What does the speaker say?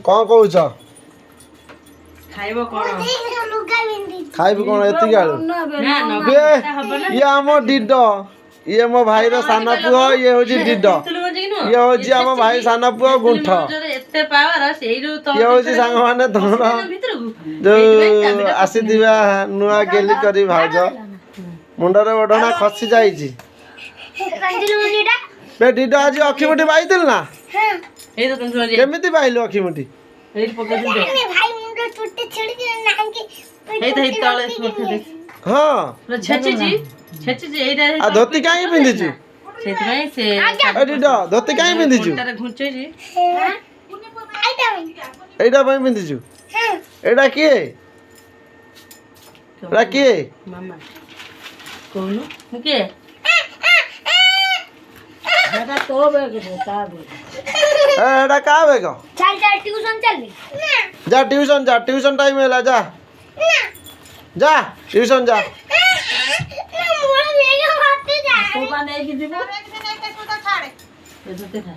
कौन कहूछ खाइबु कौन एति गालु ये आम डिड ये मो भाई रो सान पुओ ये होजी डिड ये होजी आम भाई सान पुओ गुंठ ये होजी सांग माने तोर जो आसीथिबा नुआ गेली करी भाउज मुंडरे ओढना खसी जाईची बे डिड आज अखिमुठी बाइतिल ना केमिति बाइलु अखिमुठी हाँ आ धोती काहे पिंधिचु धोती काहे पिंधिचु एटा पई पिंधिचु एटा किए एटा किए मामा कोनु मुके एटा तो बेग होता बे एटा का बेग चल चल ट्यूशन चल जा ट्यूशन टाइम हैला जा जा ट्यूशन जा मोर मेगा मारते जा तो बा नहीं कि जीवो छाड़े ये तो देखा